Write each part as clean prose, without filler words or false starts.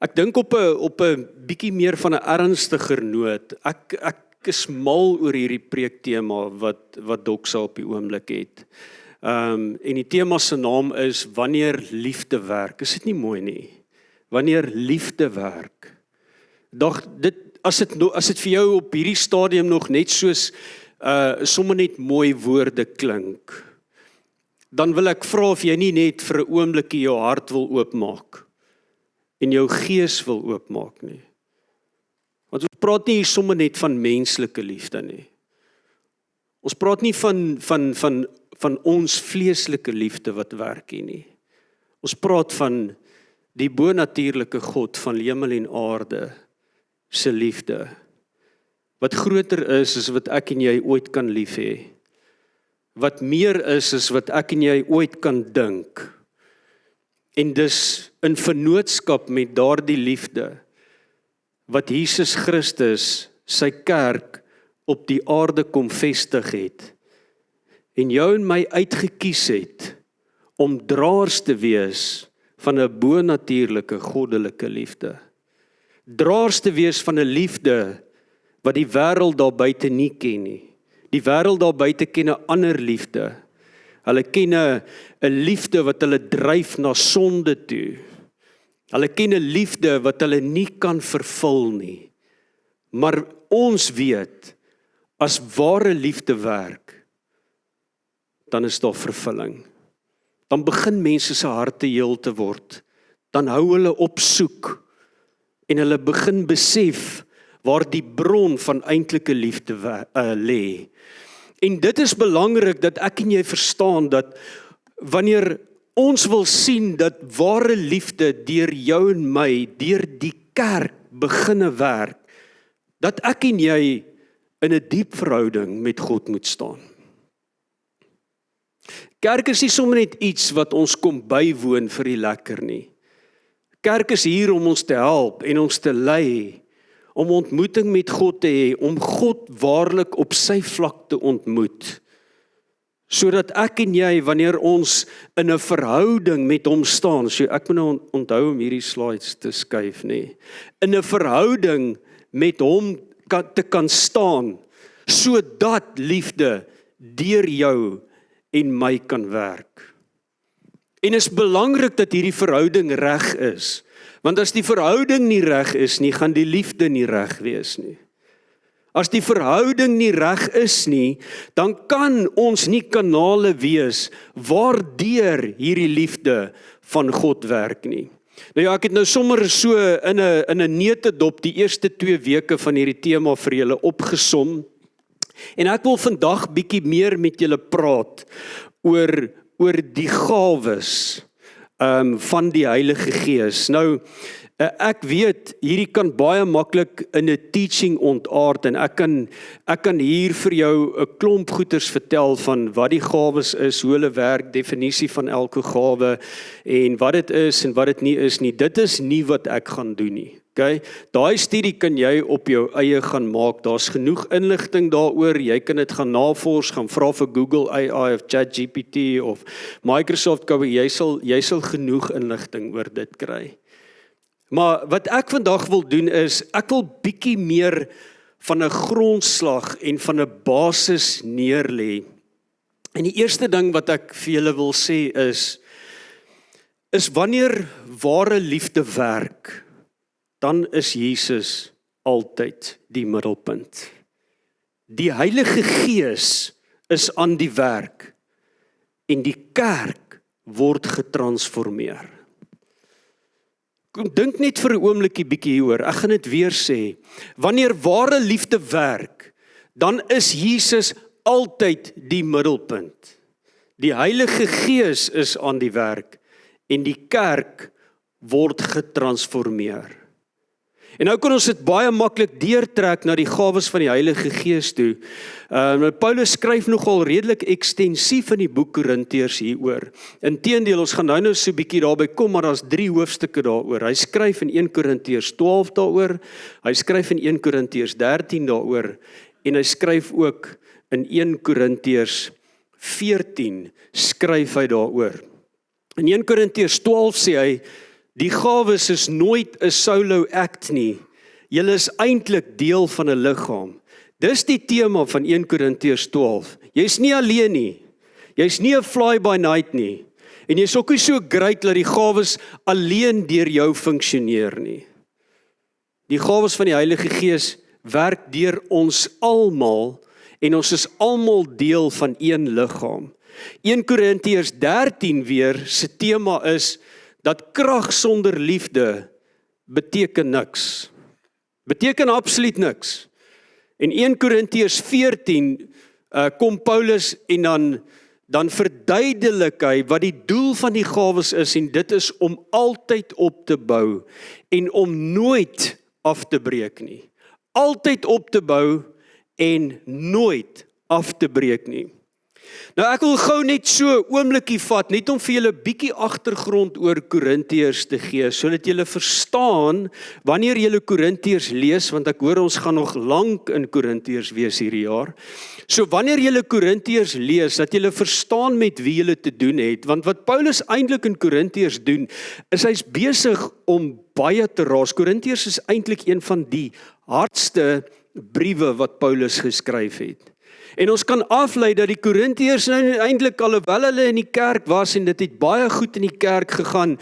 Ek dink op 'n bietjie meer van 'n ernstiger noot. Ek is mal oor hierdie preektema wat Doxa op die oomblik het. En die tema se naam is wanneer liefde werk. Is dit nie mooi nie? Wanneer liefde werk. As dit vir jou op hierdie stadium nog net soos sommer net mooi woorde klink, dan wil ek vra of jy nie net vir 'n oombliekie jou hart wil oopmaak en jou gees wil oopmaak nie. Want ons praat nie hier sommer net van menslike liefde nie. Ons praat nie van ons vleeslike liefde wat werk hier nie. Ons praat van die bonatuurlike God van hemel en aarde se liefde, wat groter is as wat ek en jy ooit kan lief hê, wat meer is as wat ek en jy ooit kan dink, en dis in vennootskap met daardie liefde, wat Jesus Christus sy kerk op die aarde kom vestig het, en jou en my uitgekies het, om draers te wees van 'n bonatuurlike goddelike liefde. Draers te wees van 'n liefde wat die wêreld daar buite nie ken nie. Die wêreld daar buite ken 'n ander liefde. Hulle ken 'n liefde wat hulle dryf na sonde toe. Hulle ken 'n liefde wat hulle nie kan vervul nie. Maar ons weet, as ware liefde werk, dan is daar vervulling. Dan begin mense se harte heel te word. Dan hou hulle op soek en hulle begin besef waar die bron van eintlike liefde lê. En dit is belangrik dat ek en jy verstaan dat wanneer ons wil sien dat ware liefde deur jou en my, deur die kerk beginne werk, dat ek en jy in 'n diep verhouding met God moet staan. Kerk is nie sommer net iets wat ons kom bywoon vir die lekker nie. Kerk is hier om ons te help en ons te lei, om ontmoeting met God te hê, om God waarlik op sy vlak te ontmoet, sodat ek en jy, wanneer ons in 'n verhouding met hom staan, so ek moet nou onthou om hierdie slides te skuif, nê, in 'n verhouding met hom te kan staan, sodat liefde deur jou en my kan werk. En is belangrik dat hierdie verhouding reg is, want as die verhouding nie reg is nie, gaan die liefde nie reg wees nie. As die verhouding nie reg is nie, dan kan ons nie kanale wees waardeur hierdie liefde van God werk nie. Nou ja, ek het nou sommer so in 'n neutedop die eerste 2 weke van hierdie tema vir julle opgesom. En ek wil vandag bietjie meer met julle praat oor die gawes van die Heilige Gees. Nou, ek weet, hierdie kan baie maklik in 'n teaching ontaard en ek kan hier vir jou 'n klomp goeters vertel van wat die gawes is, hoe hulle werk, definisie van elke gawe en wat dit is en wat dit nie is nie. Dit is nie wat ek gaan doen nie. Okay? Daai studie kan jy op jou eie gaan maak. Daar's genoeg inligting daaroor. Jy kan dit gaan navors, gaan vra vir Google AI of ChatGPT of Microsoft Code. Jy sal genoeg inligting oor dit kry. Maar wat ek vandag wil doen is, ek wil bietjie meer van 'n grondslag en van 'n basis neerlê. En die eerste ding wat ek vir julle wil sê is wanneer ware liefde werk, dan is Jesus altyd die middelpunt. Die Heilige Gees is aan die werk en die kerk word getransformeer. Dink net vir 'n oombliekie bietjie hieroor. Ek gaan dit weer sê. Wanneer ware liefde werk, dan is Jesus altyd die middelpunt. Die Heilige Gees is aan die werk en die kerk word getransformeer. En nou kan ons dit baie maklik deurtrek na die gawes van die Heilige Gees toe. Paulus skryf nogal redelik ekstensief in die boek Korintiërs hieroor. Inteendeel, ons gaan nou so 'n bietjie daarby kom, maar daar's 3 hoofstukke daaroor. Hy skryf in 1 Korintiërs 12 daaroor, hy skryf in 1 Korintiërs 13 daaroor, en hy skryf ook in 1 Korintiërs 14 skryf hy daaroor. In 1 Korintiërs 12 sê hy, Die gawes is nooit 'n solo act nie. Julle is eintlik deel van 'n liggaam. Dis die tema van 1 Korintiërs 12. Jy's nie alleen nie. Jy's nie 'n fly by night nie. En jy's ook nie so great dat die gawes alleen deur jou funksioneer nie. Die gawes van die Heilige Gees werk deur ons almal en ons is almal deel van een liggaam. 1 Korintiërs 13 weer se tema is dat krag sonder liefde beteken niks. Beteken absoluut niks. En 1 Korintiërs 14 kom Paulus en dan verduidelik hy wat die doel van die gawes is en dit is om altyd op te bou en om nooit af te breek nie. Altyd op te bou en nooit af te breek nie. Nou ek wil gou net so oombliekie vat, net om vir julle bietjie agtergrond oor Korintiërs te gee, sodat julle verstaan wanneer julle Korintiërs lees, want ek hoor ons gaan nog lank in Korintiërs wees hierdie jaar. So wanneer julle Korintiërs lees, dat julle verstaan met wie julle te doen het, want wat Paulus eintlik in Korintiërs doen, is hy's besig om baie te raas. Korintiërs is eintlik een van die hardste briewe wat Paulus geskryf het. En ons kan aflei dat die Korintiërs nou eintlik alhoewel hulle in die kerk was en dit het baie goed in die kerk gegaan,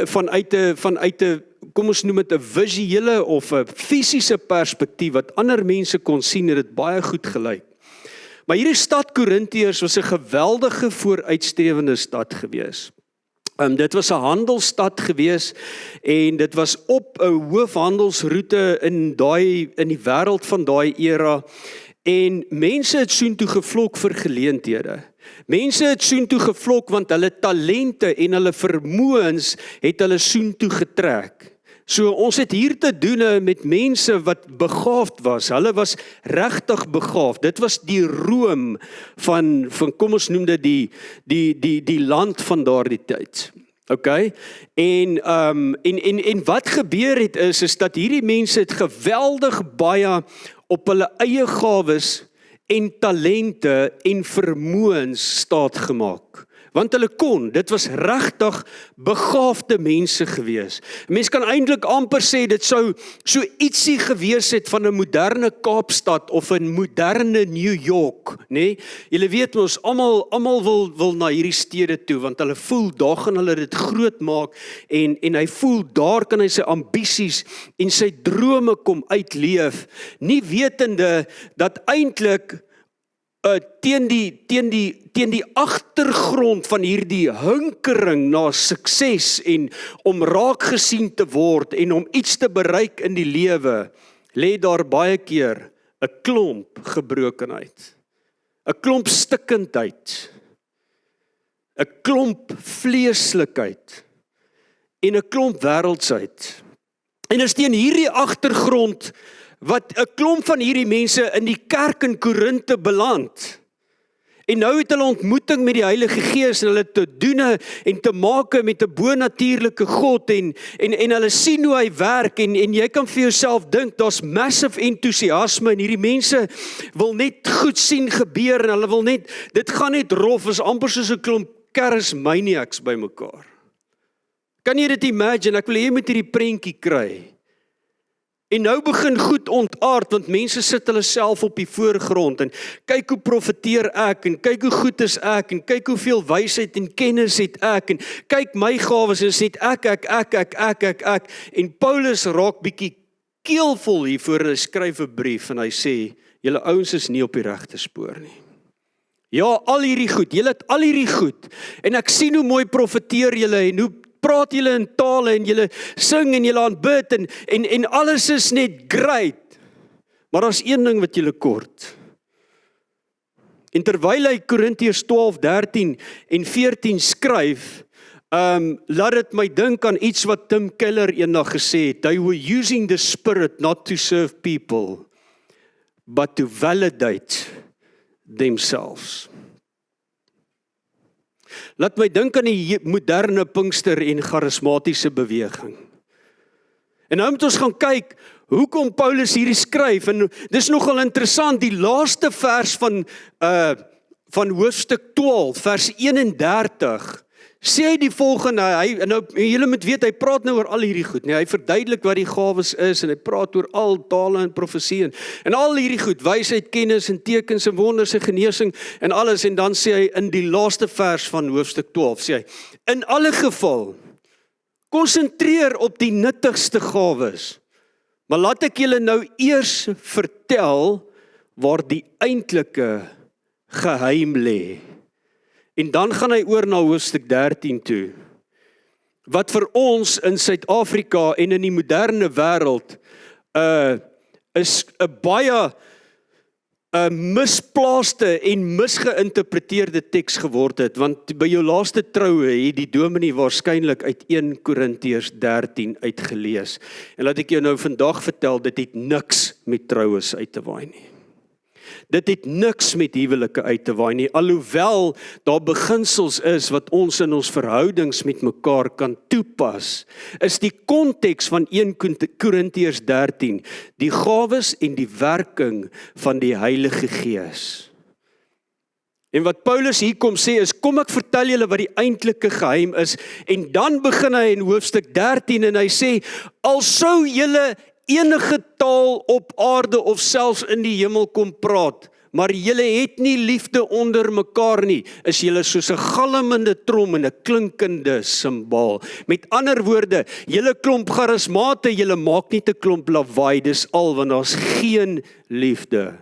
vanuit 'n kom ons noem dit 'n visuele of 'n fisiese perspektief wat ander mense kon sien, het dit baie goed gelyk. Maar hierdie stad Korintiërs was 'n geweldige vooruitstrewende stad gewees. Dit was 'n handelsstad gewees en dit was op 'n hoofhandelsroete in die wêreld van daai era en mense het soontoe gevlok vir geleenthede. Mense het soontoe gevlok want hulle talente en hulle vermoëns het hulle soontoe getrek. So ons het hier te doen met mense wat begaafd was. Hulle was regtig begaafd. Dit was die roem van kom ons noem dit die land van daardie tyd. Okay? En wat gebeur het is dat hierdie mense het geweldig baie op hulle eie gawes en talente en vermoëns staat gemaak. Want hulle kon, dit was regtig begaafde mense gewees. Mens kan eintlik amper sê, dit sou so ietsie gewees het van 'n moderne Kaapstad of 'n moderne New York, nê? Julle weet ons, almal wil na hierdie stede toe, want hulle voel, daar gaan hulle dit groot maak, en hy voel, daar kan hy sy ambisies en sy drome kom uitleef, nie wetende dat eintlik teen die agtergrond van hierdie hinkering na sukses en om raak gesien te word en om iets te bereik in die lewe, lê daar baie keer 'n klomp gebrokenheid, 'n klomp stikkendheid, 'n klomp vleeslikheid en 'n klomp wêreldsheid. En is teen hierdie agtergrond wat 'n klomp van hierdie mense in die kerk in Korinthe beland. En nou het hulle ontmoeting met die Heilige Gees en hulle te doen en te maak met 'n bonatuurlike God en hulle sien hoe hy werk en jy kan vir jouself dink, daar's massive entoesiasme en hierdie mense wil net goed sien gebeur en hulle wil net, dit gaan net rof, is amper soos 'n klomp charismaniacs by mekaar. Kan jy dit imagine? Ek wil jy moet hierdie prentjie kry. En nou begin goed ontaard, want mense sit hulle self op die voorgrond en kyk hoe profeteer ek en kyk hoe goed is ek en kyk hoeveel wysheid en kennis het ek en kyk my gawes is net ek en Paulus raak bietjie keelvol hiervoor en hy skryf 'n brief en hy sê, julle ouens is nie op die regte spoor nie. Ja, al hierdie goed, julle het al hierdie goed en ek sien hoe mooi profeteer julle en hoe praat julle in tale en julle sing en julle aanbid en alles is net great. Maar daar's een ding wat julle kort. En terwyl hy Korintiërs 12, 13 en 14 skryf, laat dit my dink aan iets wat Tim Keller eendag gesê het. They were using the spirit not to serve people, but to validate themselves. Laat my dink aan die moderne Pinkster en charismatiese beweging. En nou moet ons gaan kyk, hoekom Paulus hierdie skryf, en dis nogal interessant, die laaste vers van hoofstuk 12, vers 31, sê hy die volgende, julle moet weet, hy praat nou oor al hierdie goed, hy verduidelik wat die gawes is, en hy praat oor al tale en profesie, en al hierdie goed, wysheid, kennis, en tekens, en wonders, en genesing, en alles, en dan sê hy, in die laaste vers van hoofstuk 12, sê hy, in alle geval, konsentreer op die nuttigste gawes, maar laat ek julle nou eers vertel, waar die eintlike geheim lê. En dan gaan hy oor na hoofstuk 13 toe, wat vir ons in Suid-Afrika en in die moderne wêreld is 'n baie misplaaste en misgeïnterpreteerde teks geword het, want by jou laaste troue het die dominee waarskynlik uit 1 Korintiërs 13 uitgelees. En laat ek jou nou vandag vertel, dit het niks met troues uit te waai nie. Dit het niks met huwelike uit te waai nie, alhoewel daar beginsels is wat ons in ons verhoudings met mekaar kan toepas, is die konteks van 1 Korintiërs 13, die gawes en die werking van die Heilige Gees. En wat Paulus hier kom sê is, kom ek vertel julle wat die eintlike geheim is, en dan begin hy in hoofstuk 13 en hy sê, al sou julle enige taal op aarde of selfs in die hemel kom praat, maar julle het nie liefde onder mekaar nie, is julle soos 'n galmende trom en 'n klinkende simbaal. Met ander woorde, julle klomp charismate, julle maak nie 'n klomp lawaai, dis al, want daar's geen liefde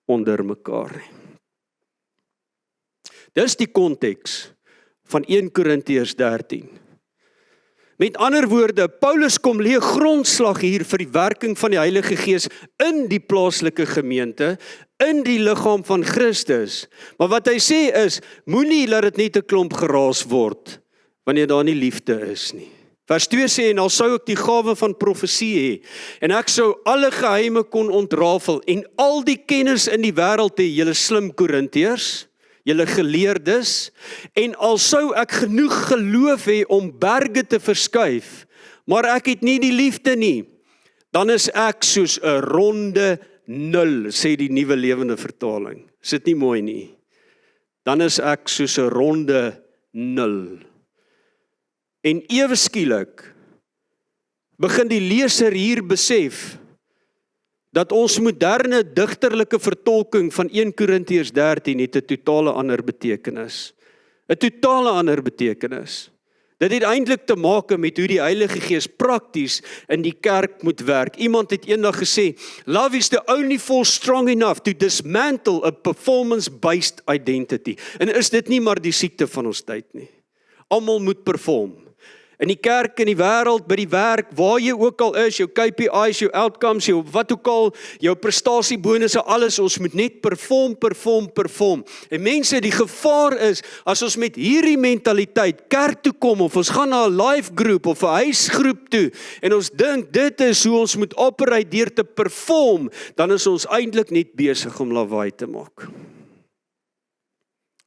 onder mekaar nie. Dis die konteks van 1 Korintiërs 13. Met ander woorde, Paulus kom lê grondslag hier vir die werking van die Heilige Gees in die plaaslike gemeente, in die liggaam van Christus. Maar wat hy sê is, moenie laat dit net 'n klomp geraas word, wanneer daar nie liefde is nie. Vers 2 sê, en al sou ek die gawe van profesie hê, en ek sou alle geheime kon ontrafel, en al die kennis in die wêreld hê, julle slim Korintiërs, julle geleerdes, en al sou ek genoeg geloof hê om berge te verskuif, maar ek het nie die liefde nie, dan is ek soos 'n ronde nul, sê die Nuwe Lewende Vertaling. Is dit nie mooi nie? Dan is ek soos 'n ronde nul. En ewe skielik begin die leser hier besef dat ons moderne digterlike vertolking van 1 Korintiërs 13 het 'n totale ander betekenis. 'n Totale ander betekenis. Dit het eintlik te maak met hoe die Heilige Gees prakties in die kerk moet werk. Iemand het eendag gesê, love is the only force strong enough to dismantle a performance-based identity. En is dit nie maar die siekte van ons tyd nie? Almal moet perform. In die kerk, in die wêreld, by die werk, waar jy ook al is, jou KPI's, jou outcomes, jou wat ook al, jou prestasiebonusse, alles, ons moet net perform. En mense, die gevaar is, as ons met hierdie mentaliteit kerk toe kom, of ons gaan na 'n life group, of 'n huisgroep toe, en ons dink, dit is hoe ons moet operate deur te perform, dan is ons eintlik net besig om lawaai te maak.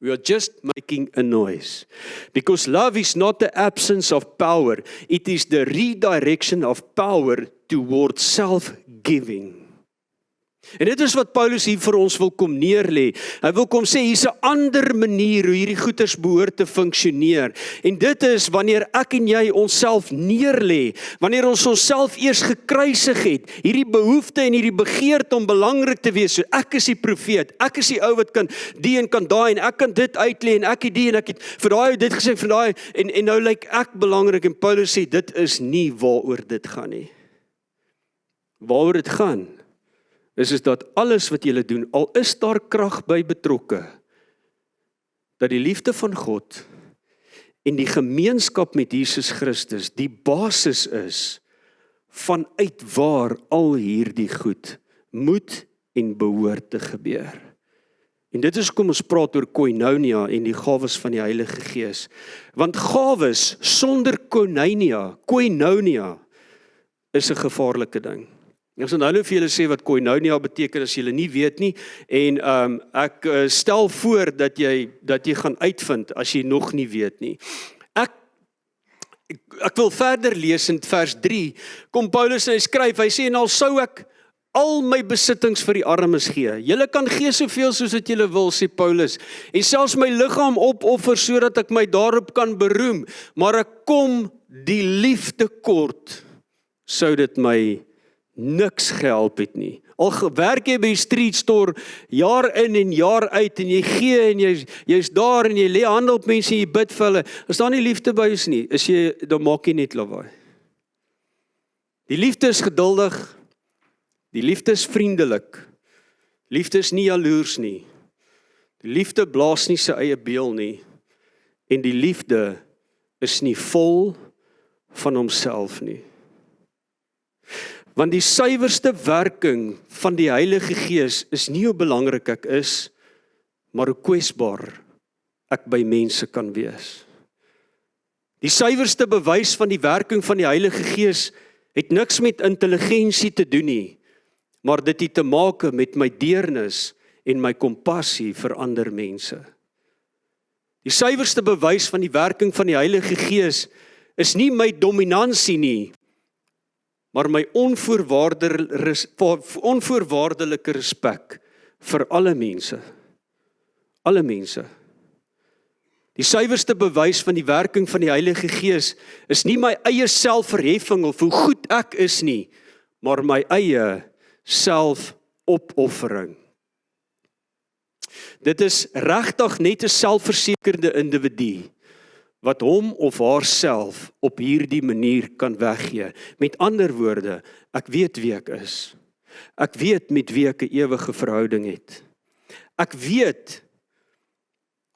We are just making a noise. Because love is not the absence of power. It is the redirection of power towards self-giving. En dit is wat Paulus hier vir ons wil kom neerlê. Hy wil kom sê, hier's 'n ander manier hoe hierdie goeders behoort te funksioneer. En dit is wanneer ek en jy onsself neerlê, wanneer ons onsself eers gekruisig het, hierdie behoefte en hierdie begeerte om belangrik te wees. So ek is die profeet, ek is die ou wat kan die en kan daai, en ek kan dit uitlê, en ek het die, en ek het vir daai dit gesê, vir daai, en nou lyk ek belangrik, en Paulus sê, dit is nie waaroor dit gaan nie. Waaroor dit gaan, is dat alles wat julle doen, al is daar krag by betrokke, dat die liefde van God en die gemeenskap met Jesus Christus die basis is vanuit waar al hierdie goed moet en behoort te gebeur. En dit is kom ons praat oor koinonia en die gawes van die Heilige Gees. Want gawes sonder koinonia is 'n gevaarlike ding. Ek sal nou vir julle sê wat koinonia beteken as julle nie weet nie, en ek stel voor dat jy gaan uitvind as jy nog nie weet nie. Ek wil verder lees in vers 3, kom Paulus en hy skryf, hy sê, en al sou ek al my besittings vir die armes gee. Julle kan gee soveel soos wat julle wil, sê Paulus, en selfs my liggaam opoffer sodat ek my daarop kan beroem, maar ek kom die liefde kort, sou dit my niks gehelp het nie. Al werk jy by die street store jaar in en jaar uit en jy gee en jy's daar en jy lê hande op mense en jy bid vir hulle. As daar nie liefde by is nie, dan maak jy net lawaai. Die liefde is geduldig, die liefde is vriendelik, liefde is nie jaloers nie, die liefde blaas nie sy eie beel nie, en die liefde is nie vol van homself nie. Want die suiwerste werking van die Heilige Gees is nie hoe belangrik ek is, maar hoe kwesbaar ek by mense kan wees. Die suiwerste bewys van die werking van die Heilige Gees het niks met intelligensie te doen nie, maar dit het te maak met my deernis en my kompassie vir ander mense. Die suiwerste bewys van die werking van die Heilige Gees is nie my dominansie nie, maar my onvoorwaardelike respek vir alle mense. Alle mense. Die suiwerste bewys van die werking van die Heilige Gees is nie my eie selfverheffing of hoe goed ek is nie, maar my eie selfopoffering. Dit is regtig net 'n selfversekerde individu wat hom of haarself op hierdie manier kan weggee. Met ander woorde, ek weet wie ek is. Ek weet met wie ek 'n ewige verhouding het. Ek weet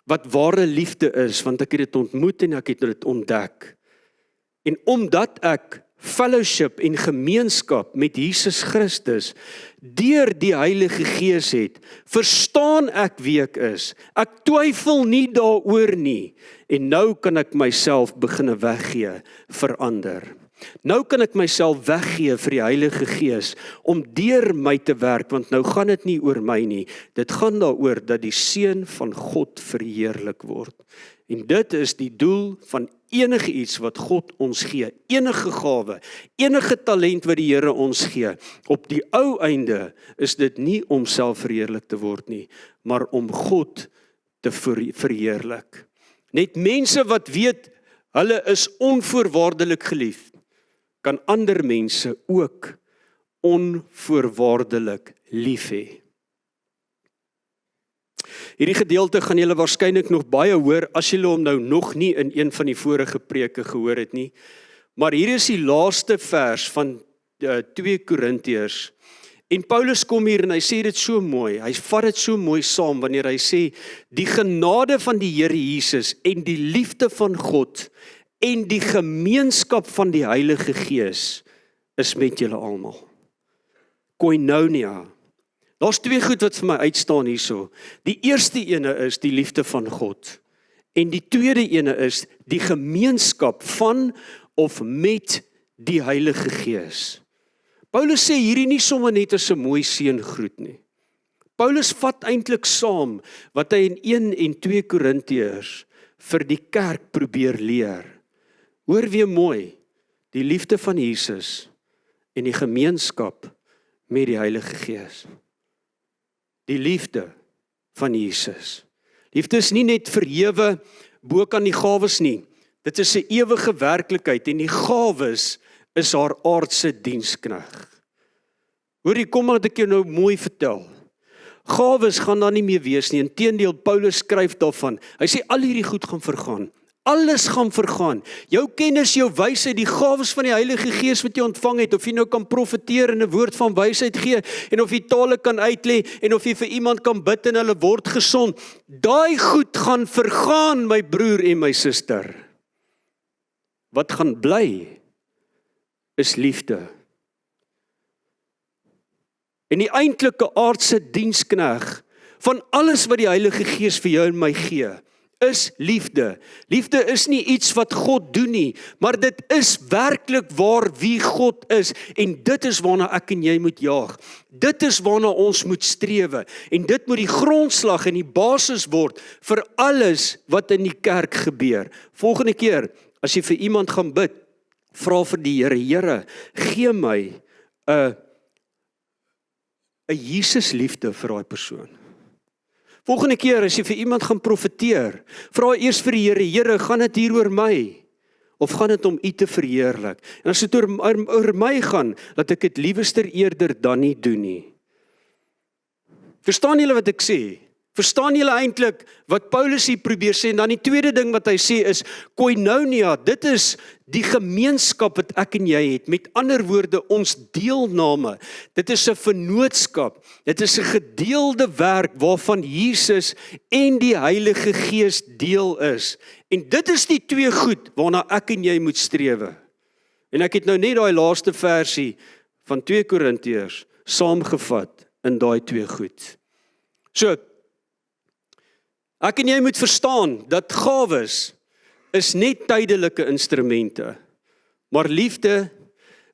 wat ware liefde is, want ek het dit ontmoet en ek het dit ontdek. En omdat ek fellowship en gemeenskap met Jesus Christus deur die Heilige Gees het, verstaan ek wie ek is. Ek twyfel nie daaroor nie. En nou kan ek myself begin weggee vir ander. Nou kan ek myself weggee vir die Heilige Gees om deur my te werk, want nou gaan dit nie oor my nie. Dit gaan daaroor dat die Seun van God verheerlik word. En dit is die doel van enige iets wat God ons gee, enige gawe, enige talent wat die Here ons gee. Op die ou einde is dit nie om self verheerlik te word nie, maar om God te verheerlik. Net mense wat weet, hulle is onvoorwaardelik geliefd, kan ander mense ook onvoorwaardelik lief hê. Hierdie gedeelte gaan julle waarskynlik nog baie hoor, as julle hom nou nog nie in een van die vorige preke gehoor het nie. Maar hier is die laaste vers van 2 Korintiërs. En Paulus kom hier en hy sê dit so mooi, hy vat dit so mooi saam wanneer hy sê, die genade van die Here Jesus en die liefde van God en die gemeenskap van die Heilige Gees is met julle almal. Koinonia. Daar's 2 goed wat vir my uitstaan hierso. Die eerste ene is die liefde van God. En die tweede ene is die gemeenskap van of met die Heilige Gees. Paulus sê hierdie nie sommer net as 'n mooi seëngroet nie. Paulus vat eintlik saam wat hy in 1 en 2 Korintiërs vir die kerk probeer leer. Hoor weer mooi, die liefde van Jesus en die gemeenskap met die Heilige Gees. Die liefde van Jesus. Liefde is nie net verhewe bo kan die gawes nie. Dit is 'n ewige werklikheid en die gawes is haar aardse dienskneg. Hoorie, kom maar dat ek jou nou mooi vertel. Gawes gaan daar nie meer wees nie. Inteendeel, Paulus skryf daarvan. Hy sê al hierdie goed gaan vergaan. Alles gaan vergaan. Jou kennis, jou wysheid, die gawes van die Heilige Gees wat jy ontvang het, of jy nou kan profeteer en 'n woord van wysheid gee, en of jy tale kan uitlê, en of jy vir iemand kan bid en hulle word gesond. Daai goed gaan vergaan, my broer en my suster. Wat gaan bly, is liefde. En die eintlike aardse dienskneg van alles wat die Heilige Gees vir jou en my gee, is liefde. Liefde is nie iets wat God doen nie, maar dit is werklik waar wie God is, en dit is waarna ek en jy moet jaag. Dit is waarna ons moet strewe, en dit moet die grondslag en die basis word vir alles wat in die kerk gebeur. Volgende keer, as jy vir iemand gaan bid, vra vir die Here, Here, gee my 'n 'n Jesus liefde vir daai persoon. Volgende keer as jy vir iemand gaan profeteer, vra eers vir die Here, Here, gaan dit hier oor my? Of gaan dit om U te verheerlik? En as dit oor my gaan, laat ek dit liewester eerder dan nie doen nie. Verstaan julle wat ek sê? Verstaan julle eintlik wat Paulus hier probeer sê? En dan die tweede ding wat hy sê is, koinonia, dit is die gemeenskap wat ek en jy het. Met ander woorde, ons deelname. Dit is 'n vennootskap. Dit is 'n gedeelde werk waarvan Jesus en die Heilige Gees deel is. En dit is die twee goed waarna ek en jy moet strewe. En ek het nou net daai laaste versie van 2 Korintiërs saamgevat in daai twee goed. So, ek en jy moet verstaan dat gawes is net tydelike instrumente, maar liefde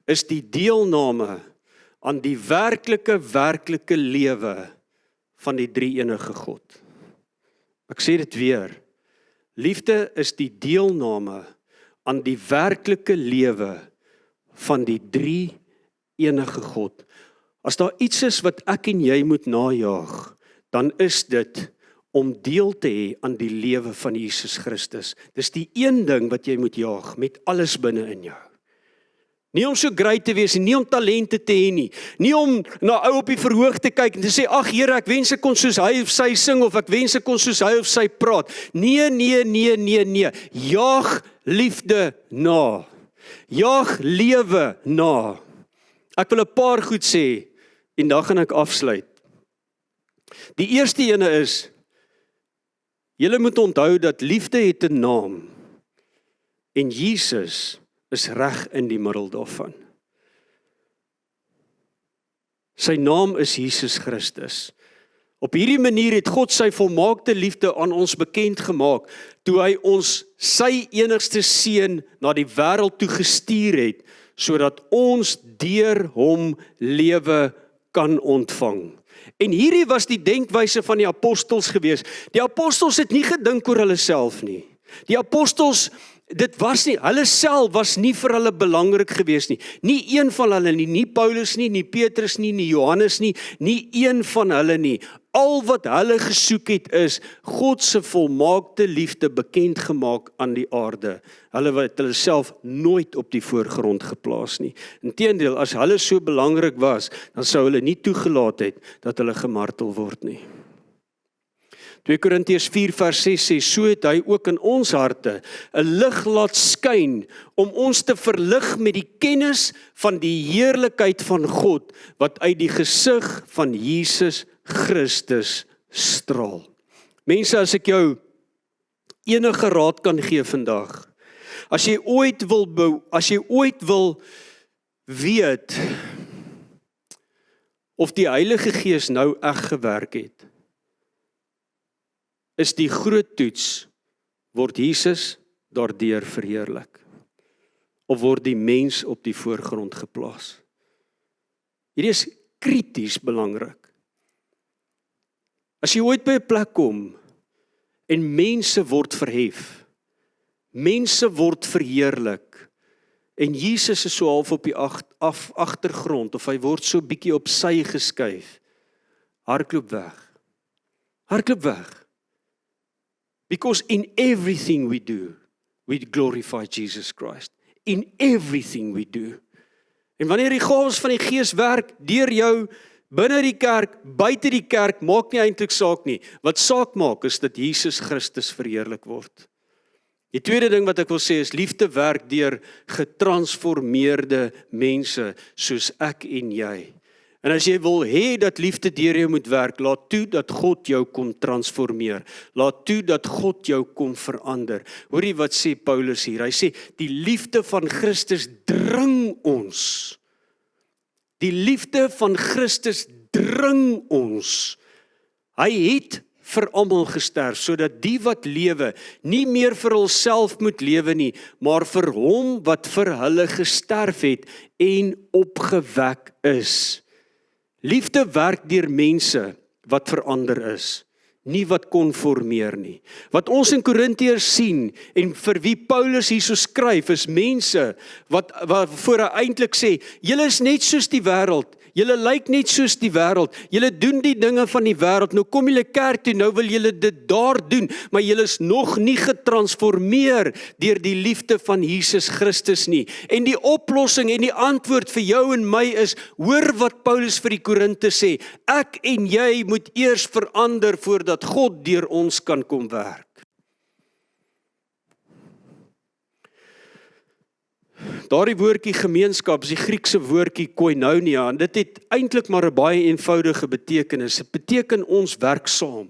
is die deelname aan die werklike lewe van die drie-enige God. Ek sê dit weer, liefde is die deelname aan die werklike lewe van die drie-enige God. As daar iets is wat ek en jy moet najaag, dan is dit om deel te hê aan die lewe van Jesus Christus. Dis die een ding wat jy moet jaag, met alles binne in jou. Nie om so great te wees, nie om talente te hê nie, nie om na ou op die verhoog te kyk en te sê, ag Here, ek wens ek kon soos hy of sy sing, of ek wens ek kon soos hy of sy praat. Nee. Jaag liefde na. Jaag lewe na. Ek wil 'n paar goed sê, en dan gaan ek afsluit. Die eerste ene is, julle moet onthou dat liefde het 'n naam, en Jesus is reg in die middel daarvan. Sy naam is Jesus Christus. Op hierdie manier het God sy volmaakte liefde aan ons bekend gemaak, toe hy ons sy enigste seun na die wêreld toe gestuur het, sodat ons deur hom lewe kan ontvang. En hierdie was die denkwyse van die apostels gewees. Die apostels het nie gedink oor hulle self nie. Die apostels, hulle self was nie vir hulle belangrik gewees nie. Nie een van hulle nie, nie Paulus nie, nie Petrus nie, nie Johannes nie, nie een van hulle nie. Al wat hulle gesoek het is God se volmaakte liefde bekend gemaak aan die aarde. Hulle het hulle self nooit op die voorgrond geplaas nie. Inteendeel, as hulle so belangrik was, dan sou hulle nie toegelaat het dat hulle gemartel word nie. 2 Korintiërs 4 vers 6 sê, so het hy ook in ons harte 'n lig laat skyn om ons te verlig met die kennis van die heerlikheid van God wat uit die gesig van Jesus Christus straal. Mense, as ek jou enige raad kan gee vandag, as jy ooit wil weet of die Heilige Gees nou reg gewerk het, is die groot toets, word Jesus daardeur verheerlik, of word die mens op die voorgrond geplaas? Hierdie is krities belangrik. As jy ooit by 'n plek kom, en mense word verhef, mense word verheerlik, en Jesus is so half op die agtergrond, of hy word so bietjie op sy geskuif, hardloop weg. Hardloop weg. Because in everything we do, we glorify Jesus Christ. In everything we do. En wanneer die gawes van die Gees werk, deur jou, binne die kerk, buite die kerk, maak nie eintlik saak nie. Wat saak maak, is dat Jesus Christus verheerlik word. Die tweede ding wat ek wil sê is, liefde werk deur getransformeerde mense, soos ek en jy. En as jy wil hê dat liefde deur jou moet werk, laat toe dat God jou kom transformeer. Laat toe dat God jou kom verander. Hoorie wat sê Paulus hier? Hy sê, die liefde van Christus dring ons. Die liefde van Christus dring ons. Hy het vir almal gesterf, sodat die wat lewe, nie meer vir hulself moet lewe nie, maar vir hom wat vir hulle gesterf het en opgewek is. Liefde werk deur mense wat verander is, nie wat konformeer nie. Wat ons in Korintiërs sien, en vir wie Paulus hierso skryf, is mense wat voor hy eintlik sê, julle is net soos die wêreld, julle lyk net soos die wêreld. Julle doen die dinge van die wêreld. Nou kom julle kerk toe, nou wil julle dit daar doen, maar julle is nog nie getransformeer deur die liefde van Jesus Christus nie. En die oplossing en die antwoord vir jou en my is, hoor wat Paulus vir die Korinte sê, ek en jy moet eers verander voordat God deur ons kan kom werk. Daardie woordjie gemeenskap is die Griekse woordjie koinonia, en dit het eintlik maar 'n baie eenvoudige betekenis. Dit beteken ons werk saam.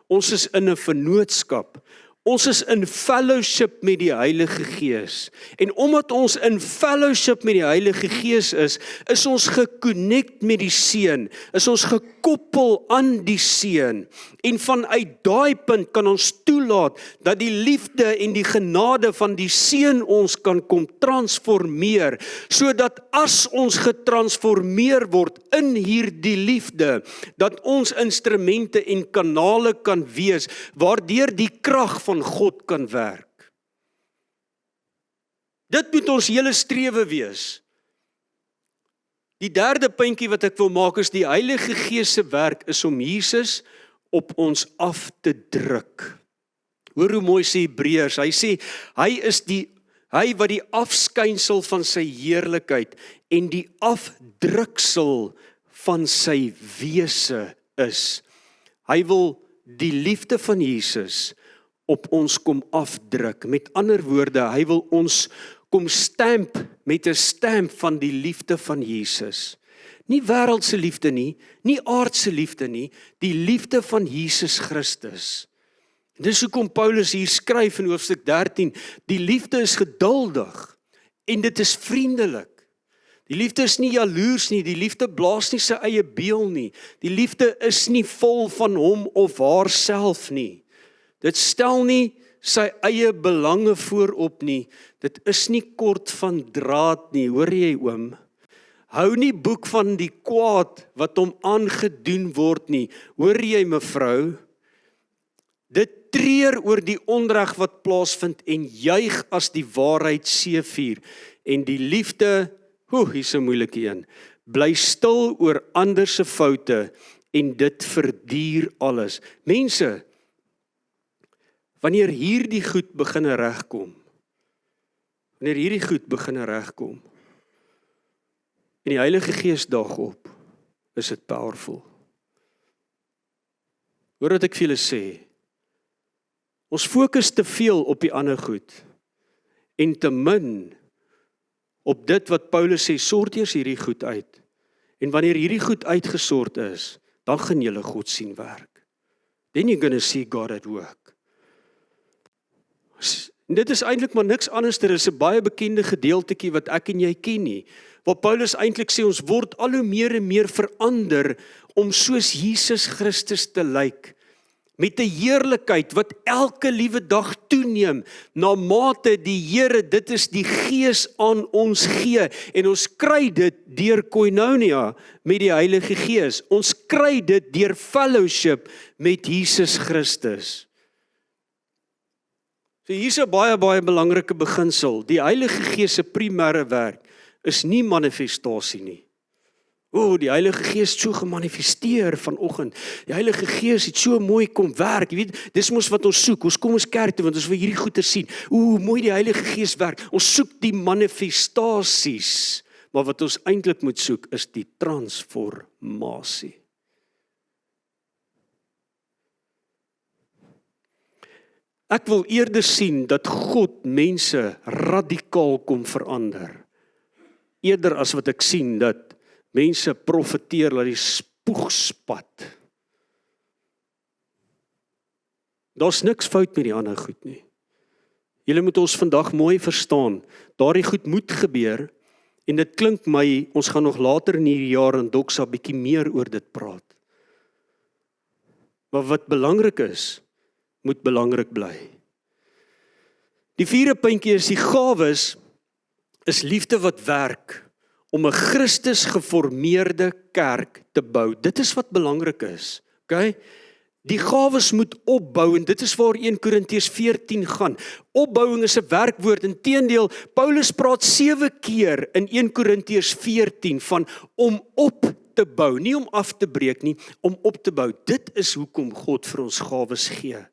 Ons is in 'n vennootskap. Ons is in fellowship met die Heilige Gees. En omdat ons in fellowship met die Heilige Gees is ons geconnect met die Seun, is ons gekoppel aan die Seun. En vanuit daai punt kan ons toelaat dat die liefde en die genade van die Seun ons kan kom transformeer, sodat as ons getransformeer word in hierdie liefde, dat ons instrumente en kanale kan wees, waardeur die krag van God kan werk. Dit moet ons hele strewe wees. Die derde puntjie wat ek wil maak is die Heilige Gees se werk is om Jesus op ons af te druk. Hoor hoe mooi sê Hebreërs, hy sê, hy wat die afskynsel van sy heerlikheid en die afdruksel van sy wese is. Hy wil die liefde van Jesus op ons kom afdruk. Met ander woorde, hy wil ons kom stamp met 'n stamp van die liefde van Jesus. Nie wêreldse liefde nie, nie aardse liefde nie, die liefde van Jesus Christus. Dis hoekom Paulus hier skryf in hoofstuk 13, die liefde is geduldig en dit is vriendelik. Die liefde is nie jaloers nie, die liefde blaas nie sy eie beel nie. Die liefde is nie vol van hom of haarself nie. Dit stel nie sy eie belange voorop nie. Dit is nie kort van draad nie, hoor jy oom? Hou nie boek van die kwaad wat hom aangedoen word nie, hoor jy mevrou? Dit treur oor die onreg wat plaasvind en juig as die waarheid seëvier. En die liefde, hier's 'n moeilike een, bly stil oor ander se foute en dit verduur alles. Mense, wanneer hierdie goed begine regkom, en die Heilige Gees daag op, is dit powerful. Hoor wat ek vir julle sê, ons fokus te veel op die ander goed, en te min op dit wat Paulus sê, sort eers hierdie goed uit. En wanneer hierdie goed uitgesort is, dan gaan julle God sien werk. Then you're gonna see God at work. En dit is eintlik maar niks anders, dit is 'n baie bekende gedeeltetjie wat ek en jy ken nie, waar Paulus eintlik sê, ons word al hoe meer en meer verander, om soos Jesus Christus te lyk, met 'n heerlikheid wat elke liewe dag toeneem, na mate die Here, dit is die Gees aan ons gee, en ons kry dit deur koinonia met die Heilige Gees, ons kry dit deur fellowship met Jesus Christus. So hier's 'n baie belangrike beginsel, die Heilige Gees se primêre werk is nie manifestasie nie. Die Heilige Gees het so gemanifesteer vanoggend. Die Heilige Gees het so mooi kom werk. Jy weet, dis mos wat ons soek. Ons kom ons kerk toe want ons wil hierdie goeie sien. Mooi die Heilige Gees werk. Ons soek die manifestasies. Maar wat ons eintlik moet soek is die transformasie. Ek wil eerder sien dat God mense radikaal kom verander, eerder as wat ek sien dat mense profeteer dat die spoeg spat. Daar's niks fout met die ander goed nie. Julle moet ons vandag mooi verstaan, daardie goed moet gebeur, en dit klink my, ons gaan nog later in hierdie jaar in Doxa bietjie meer oor dit praat. Maar wat belangrik is, moet belangrik bly. Die vierde puntjie is die gawes, is liefde wat werk, om 'n Christus geformeerde kerk te bou. Dit is wat belangrik is. Okay? Die gawes moet opbou en dit is waar 1 Korintiërs 14 gaan. Opbouing is 'n werkwoord. Inteendeel, Paulus praat 7 keer in 1 Korintiërs 14 van om op te bou, nie om af te breek nie, om op te bou. Dit is hoekom God vir ons gawes gee.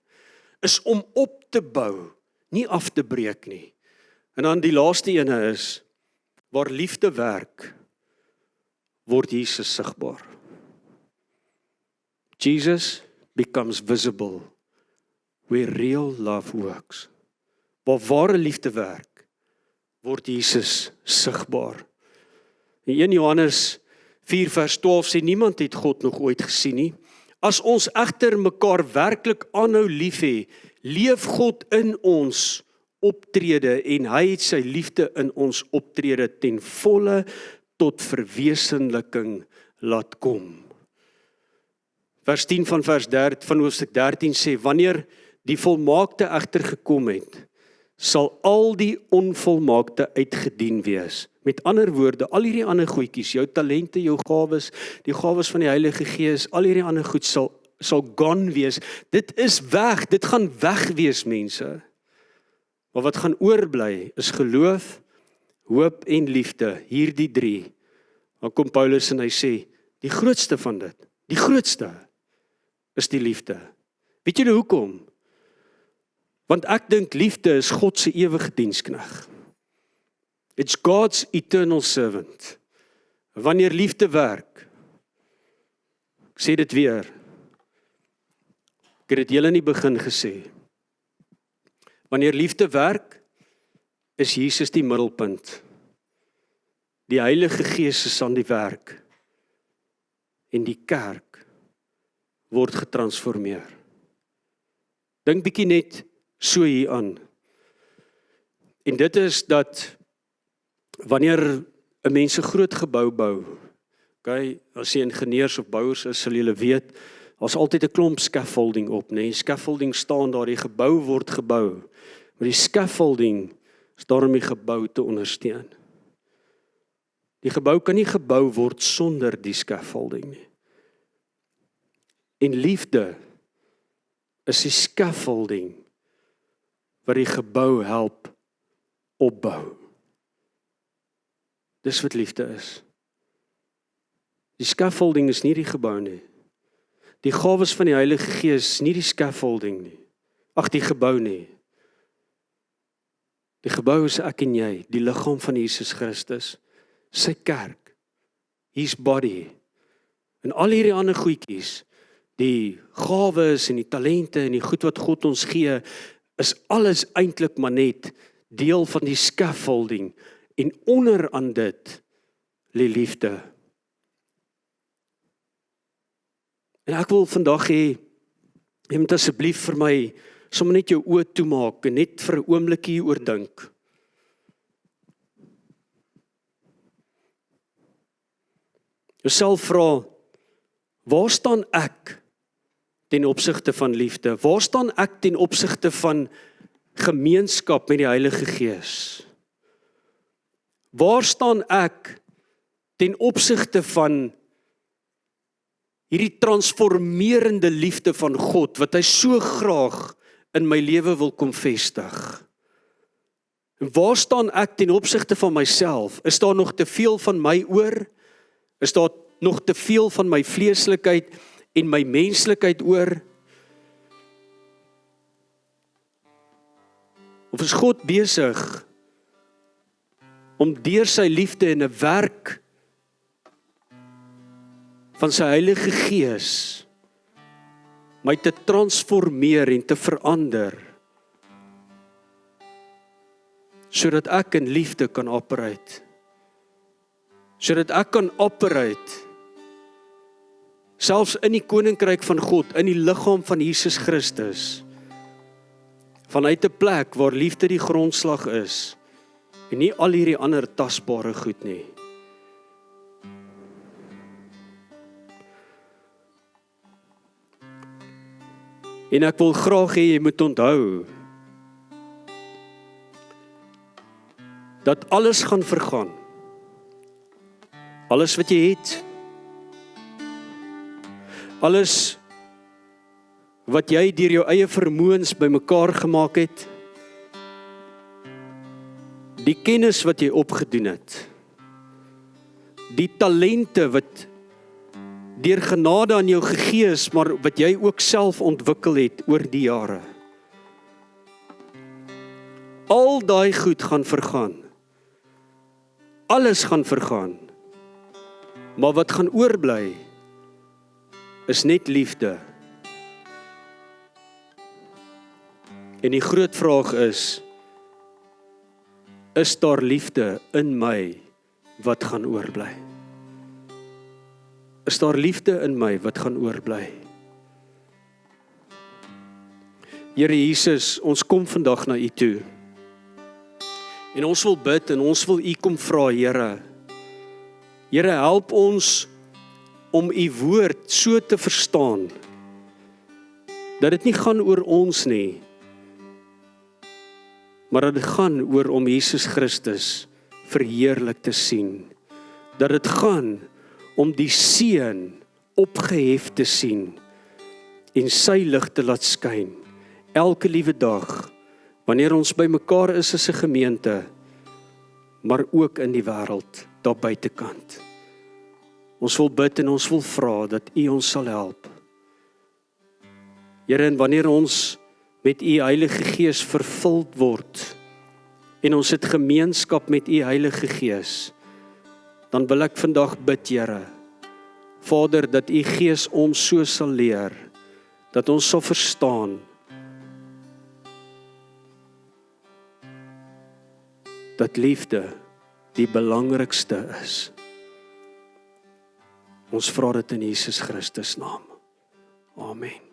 Is om op te bou, nie af te breek nie. En dan die laaste ene is, waar liefde werk, word Jesus sigbaar. Jesus becomes visible where real love works. Waar ware liefde werk, word Jesus sigbaar. In 1 Johannes 4 vers 12 sê, niemand het God nog ooit gesien nie. As ons egter mekaar werklik aanhou lief hê, leef God in ons optrede en hy het sy liefde in ons optrede ten volle tot verwesenliking laat kom. Vers 10 van hoofstuk 13 sê, wanneer die volmaakte egter gekom het, sal al die onvolmaakte uitgedien wees. Met ander woorde, al hierdie ander goedjies, jou talente, jou gawes, die gawes van die Heilige Gees, al hierdie ander goed sal gone wees. Dit is weg, dit gaan weg wees, mense. Maar wat gaan oorbly is geloof, hoop en liefde, hierdie 3. Dan kom Paulus en hy sê, die grootste van dit, die grootste is die liefde. Weet julle hoekom? Want ek dink liefde is God se ewige dienskneg. It's God's eternal servant. Wanneer liefde werk, ek sê dit weer, ek het dit heel in die begin gesê, wanneer liefde werk, is Jesus die middelpunt. Die Heilige Gees is aan die werk en die kerk word getransformeer. Dink bietjie net so hier aan. En dit is dat wanneer 'n mens 'n groot gebou bou, okay, as jy ingenieurs of bouers is, sal julle weet, daar's altyd 'n klomp scaffolding op, né? Scaffolding staan daar, die gebou word gebou. Maar die scaffolding is daar om die gebou te ondersteun. Die gebou kan nie gebou word sonder die scaffolding nie. En liefde is die scaffolding wat die gebou help opbou. Dis wat liefde is. Die scaffolding is nie die gebou nie. Die gawes van die Heilige Gees is nie die scaffolding nie. Ag, die gebou nie. Die gebou is ek en jy, die liggaam van Jesus Christus, sy kerk, his body. En al hierdie ander goedjies, die gawes en die talente en die goed wat God ons gee, is alles eintlik maar net deel van die scaffolding en onder aan dit lê liefde. En ek wil vandag hê, jy moet asseblief vir my sommer net jou oë toemaak en net vir 'n oomblik hier oordink. Jouself vra, waar staan ek ten opsigte van liefde? Waar staan ek ten opsigte van gemeenskap met die Heilige Gees? Waar staan ek ten opsigte van hierdie transformerende liefde van God, wat hy so graag in my lewe wil kom vestig? En waar staan ek ten opsigte van myself? Is daar nog te veel van my oor? Is daar nog te veel van my vleeslikheid en my menslikheid oor? Of is God besig om deur sy liefde en 'n werk van sy Heilige Gees my te transformeer en te verander, sodat ek in liefde kan operate, sodat ek kan operate selfs in die koninkryk van God, in die liggaam van Jesus Christus, vanuit 'n plek waar liefde die grondslag is en nie al hierdie ander tasbare goed nie. En ek wil graag hê jy moet onthou dat alles gaan vergaan. Alles wat jy het, alles wat jy deur jou eie vermoëns bymekaar gemaak het, die kennis wat jy opgedoen het, die talente wat deur genade aan jou gegee is, maar wat jy ook self ontwikkel het oor die jare. Al daai goed gaan vergaan. Alles gaan vergaan. Maar wat gaan oorbly, is net liefde. En die groot vraag is daar liefde in my wat gaan oorbly? Is daar liefde in my wat gaan oorbly? Here Jesus, ons kom vandag na U toe. En ons wil bid en ons wil U kom vra, Here. Here, help ons om U woord so te verstaan, dat dit nie gaan oor ons nie, maar dat dit gaan oor om Jesus Christus verheerlik te sien. Dat dit gaan om die Seun opgehef te sien en sy lig te laat skyn. Elke liewe dag, wanneer ons by mekaar is as 'n gemeente, maar ook in die wêreld, daar buitekant. Ons wil bid en ons wil vra dat U ons sal help. Here, en wanneer ons met U Heilige Gees vervuld word, en ons het gemeenskap met U Heilige Gees, dan wil ek vandag bid, Here, Vader, dat U Gees ons so sal leer, dat ons sal verstaan, dat liefde die belangrikste is. Ons vra dit in Jesus Christus naam. Amen.